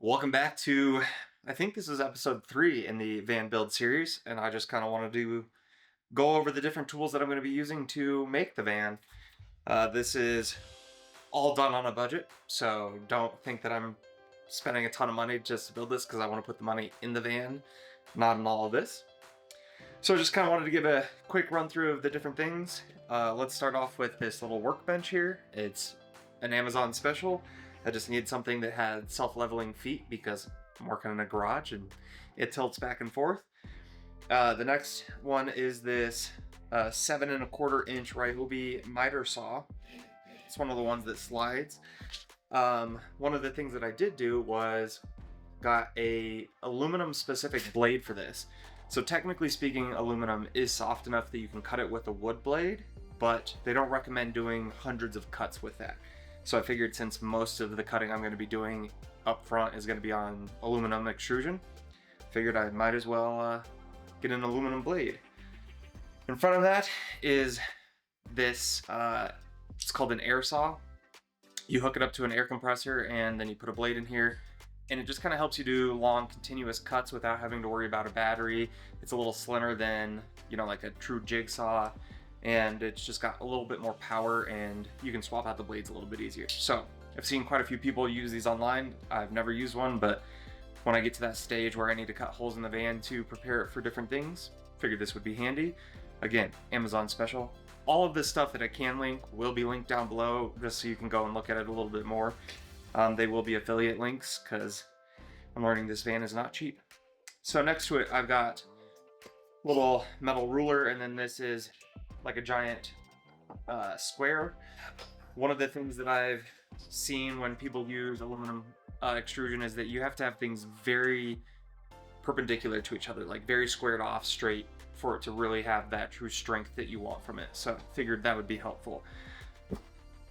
Welcome back to, I think this is episode 3 in the van build series, and I just kind of wanted to go over the different tools that I'm going to be using to make the van. This is all done on a budget, so don't think that I'm spending a ton of money just to build this because I want to put the money in the van, not in all of this. So I just kind of wanted to give a quick run through of the different things. Let's start off with this little workbench here. It's an Amazon special. I just needed something that had self-leveling feet because I'm working in a garage and it tilts back and forth. The next one is this 7¼ inch Ryobi miter saw. It's one of the ones that slides. One of the things that I did do was got a aluminum specific blade for this. So technically speaking, aluminum is soft enough that you can cut it with a wood blade, but they don't recommend doing hundreds of cuts with that. So I figured since most of the cutting I'm going to be doing up front is going to be on aluminum extrusion, figured I might as well get an aluminum blade. In front of that is this, it's called an air saw. You hook it up to an air compressor and then you put a blade in here, and it just kind of helps you do long continuous cuts without having to worry about a battery. It's a little slimmer than, like a true jigsaw, and it's just got a little bit more power and you can swap out the blades a little bit easier. So I've seen quite a few people use these online. I've never used one, but when I get to that stage where I need to cut holes in the van to prepare it for different things, figured this would be handy. Again, Amazon special. All of this stuff that I can link will be linked down below just so you can go and look at it a little bit more. They will be affiliate links because I'm learning this van is not cheap. So next to it, I've got a little metal ruler, and then this is like a giant square. One of the things that I've seen when people use aluminum extrusion is that you have to have things very perpendicular to each other, like very squared off straight, for it to really have that true strength that you want from it. So I figured that would be helpful.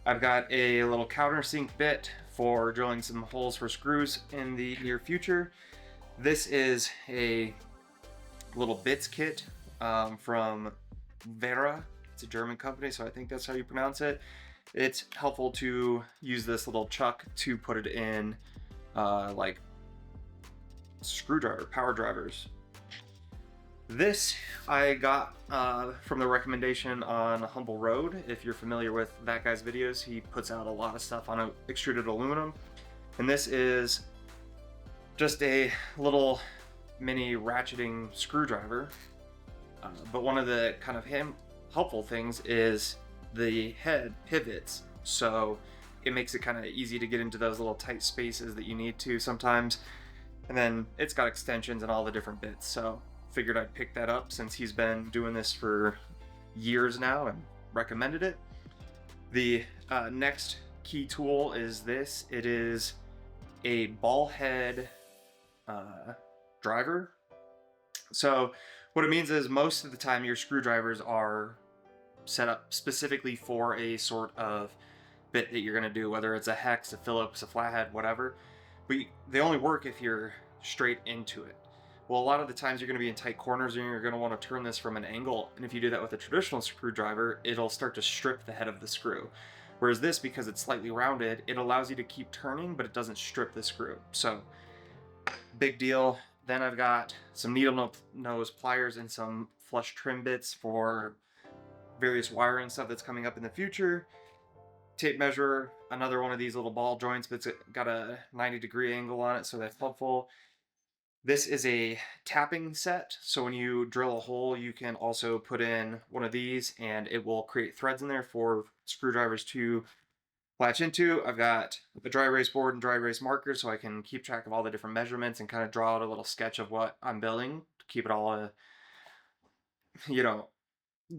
I've got a little countersink bit for drilling some holes for screws in the near future. This is a little bits kit from Vera. It's a German company, so I think that's how you pronounce it. It's helpful to use this little chuck to put it in like screwdriver, power drivers. This I got from the recommendation on Humble Road. If you're familiar with that guy's videos, he puts out a lot of stuff on extruded aluminum. And this is just a little mini ratcheting screwdriver. But one of the kind of helpful things is the head pivots. So it makes it kind of easy to get into those little tight spaces that you need to sometimes. And then it's got extensions and all the different bits. So figured I'd pick that up since he's been doing this for years now and recommended it. The next key tool is this. It is a ball head driver. So what it means is most of the time your screwdrivers are set up specifically for a sort of bit that you're going to do, whether it's a hex, a Phillips, a flathead, whatever. But they only work if you're straight into it. Well, a lot of the times you're going to be in tight corners and you're going to want to turn this from an angle. And if you do that with a traditional screwdriver, it'll start to strip the head of the screw. Whereas this, because it's slightly rounded, it allows you to keep turning, but it doesn't strip the screw. So, big deal. Then I've got some needle nose pliers and some flush trim bits for various wiring stuff that's coming up in the future. Tape measure, another one of these little ball joints, but it's got a 90-degree angle on it, so that's helpful. This is a tapping set, so when you drill a hole, you can also put in one of these and it will create threads in there for screwdrivers to latch into. I've got a dry erase board and dry erase markers so I can keep track of all the different measurements and kind of draw out a little sketch of what I'm building to keep it all,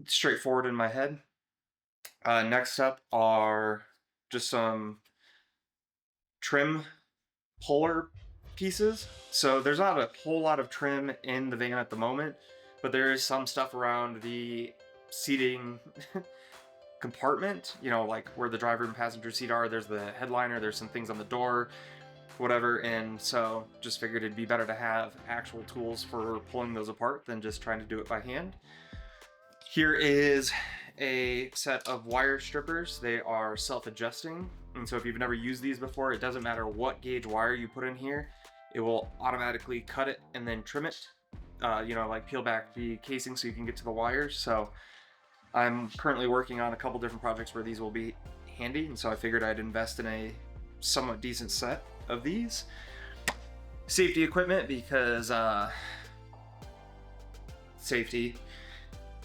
straightforward in my head. Next up are just some trim puller pieces. So there's not a whole lot of trim in the van at the moment, but there is some stuff around the seating compartment, like where the driver and passenger seat are. There's the headliner, there's some things on the door, whatever, and so just figured it'd be better to have actual tools for pulling those apart than just trying to do it by hand. Here is a set of wire strippers. They are self-adjusting, and so if you've never used these before, it doesn't matter what gauge wire you put in here. it will automatically cut it and then trim it, you know, like peel back the casing so you can get to the wires. So I'm currently working on a couple different projects where these will be handy, and so I figured I'd invest in a somewhat decent set of these. Safety equipment, because safety.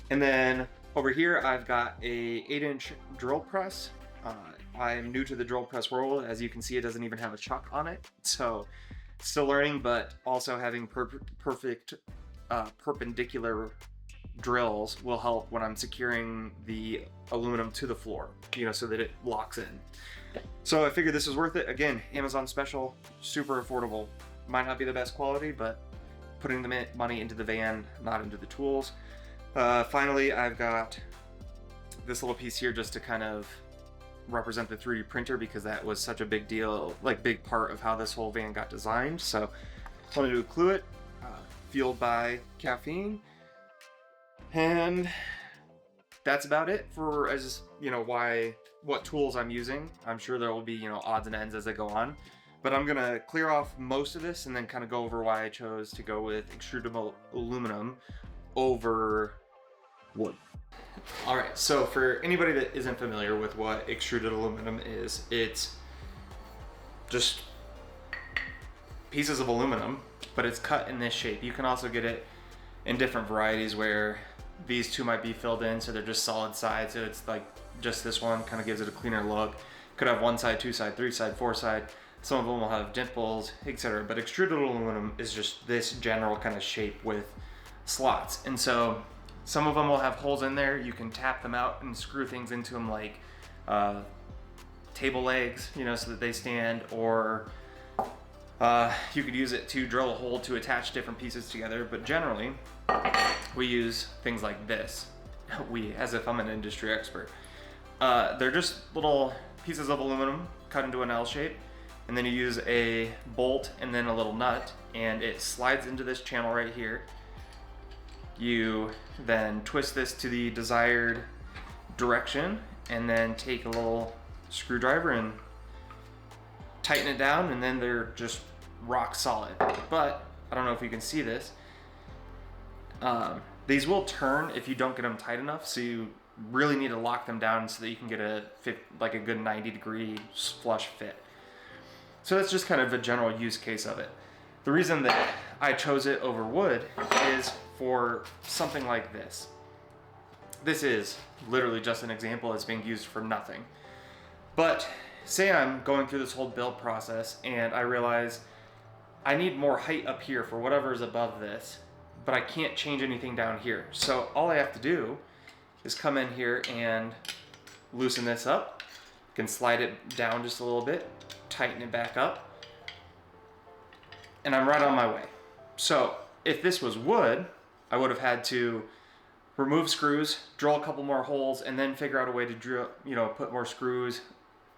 And then over here I've got a 8-inch drill press. I'm new to the drill press world. As you can see, it doesn't even have a chuck on it, so still learning, but also having perfect perpendicular drills will help when I'm securing the aluminum to the floor, you know, so that it locks in. So I figured this was worth it. Again, Amazon special, super affordable. Might not be the best quality, but putting the money into the van, not into the tools. Finally, I've got this little piece here just to kind of represent the 3D printer, because that was such a big deal, like big part of how this whole van got designed. So I wanted to include it, fueled by caffeine. And that's about it for, as you know, what tools I'm using. I'm sure there will be, you know, odds and ends as I go on, but I'm gonna clear off most of this and then kind of go over why I chose to go with extrudable aluminum over wood. All right, so for anybody that isn't familiar with what extruded aluminum is, it's just pieces of aluminum, but it's cut in this shape. You can also get it in different varieties where these two might be filled in, so they're just solid sides. So it's like just this one kind of gives it a cleaner look. Could have 1 side, 2 side, 3 side, 4 side. Some of them will have dimples, etc. But extruded aluminum is just this general kind of shape with slots. And so some of them will have holes in there. You can tap them out and screw things into them, like table legs, you know, so that they stand, or you could use it to drill a hole to attach different pieces together. But generally, we use things like this. As if I'm an industry expert. They're just little pieces of aluminum cut into an L shape, and then you use a bolt and then a little nut, and it slides into this channel right here. You then twist this to the desired direction, and then take a little screwdriver and tighten it down, and then they're just rock solid. But I don't know if you can see this. These will turn if you don't get them tight enough, so you really need to lock them down so that you can get a good 90-degree flush fit. So that's just kind of a general use case of it. The reason that I chose it over wood is for something like this. This is literally just an example. It's being used for nothing. But say I'm going through this whole build process and I realize I need more height up here for whatever is above this, but I can't change anything down here. So all I have to do is come in here and loosen this up. You can slide it down just a little bit, tighten it back up, and I'm right on my way. So if this was wood, I would have had to remove screws, drill a couple more holes, and then figure out a way to drill, you know, put more screws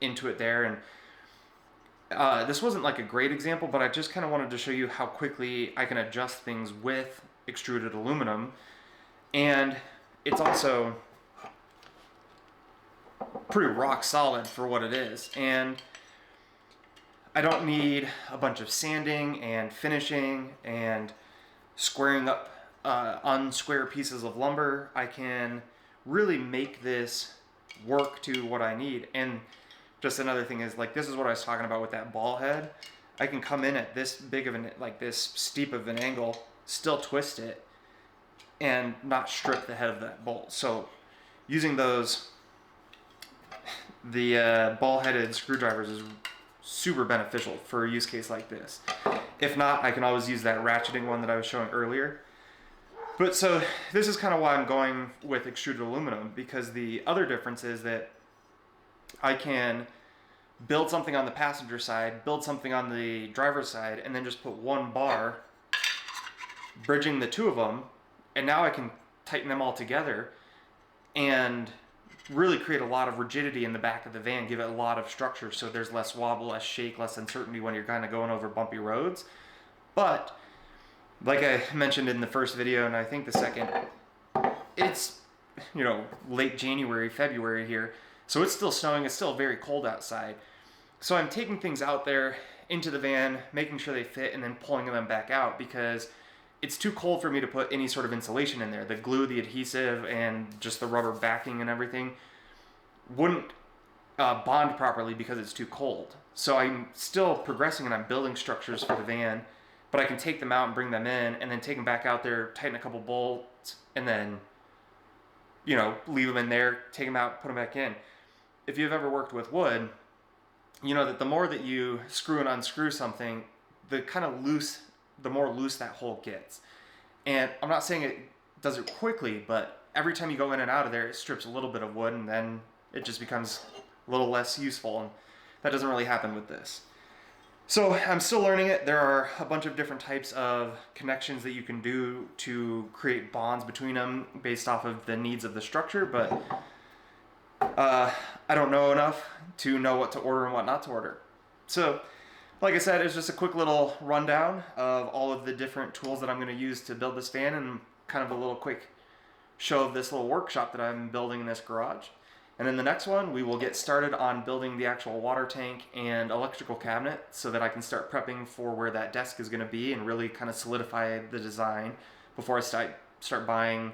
into it there. And this wasn't like a great example, but I just kind of wanted to show you how quickly I can adjust things with extruded aluminum. And it's also pretty rock solid for what it is. And I don't need a bunch of sanding and finishing and squaring up unsquare pieces of lumber. I can really make this work to what I need. And just another thing is, like, this is what I was talking about with that ball head. I can come in at this big of an, like this steep of an angle, still twist it, and not strip the head of that bolt. So using those, the ball-headed screwdrivers is super beneficial for a use case like this. If not, I can always use that ratcheting one that I was showing earlier. But so this is kind of why I'm going with extruded aluminum, because the other difference is that I can build something on the passenger side, build something on the driver's side, and then just put one bar bridging the two of them, and now I can tighten them all together and really create a lot of rigidity in the back of the van, give it a lot of structure so there's less wobble, less shake, less uncertainty when you're kind of going over bumpy roads. But like I mentioned in the first video, and I think the second, it's, you know, late January, February here, so it's still snowing, it's still very cold outside. So I'm taking things out there into the van, making sure they fit, and then pulling them back out because it's too cold for me to put any sort of insulation in there. The glue, the adhesive, and just the rubber backing and everything wouldn't bond properly because it's too cold. So I'm still progressing and I'm building structures for the van, but I can take them out and bring them in and then take them back out there, tighten a couple bolts, and then, you know, leave them in there, take them out, put them back in. If you've ever worked with wood, you know that the more that you screw and unscrew something, the more loose that hole gets. And I'm not saying it does it quickly, but every time you go in and out of there, it strips a little bit of wood and then it just becomes a little less useful. And that doesn't really happen with this. So I'm still learning it. There are a bunch of different types of connections that you can do to create bonds between them based off of the needs of the structure, but I don't know enough to know what to order and what not to order. So, like I said, it's just a quick little rundown of all of the different tools that I'm going to use to build this fan and kind of a little quick show of this little workshop that I'm building in this garage. And in the next one, we will get started on building the actual water tank and electrical cabinet so that I can start prepping for where that desk is going to be and really kind of solidify the design before I start buying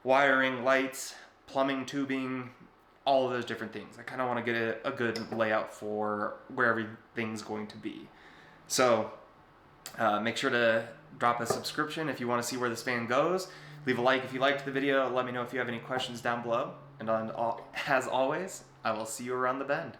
wiring, lights, plumbing, tubing, all of those different things. I kind of want to get a good layout for where everything's going to be. So make sure to drop a subscription if you want to see where this fan goes. Leave a like if you liked the video. Let me know if you have any questions down below. And as always, I will see you around the bend.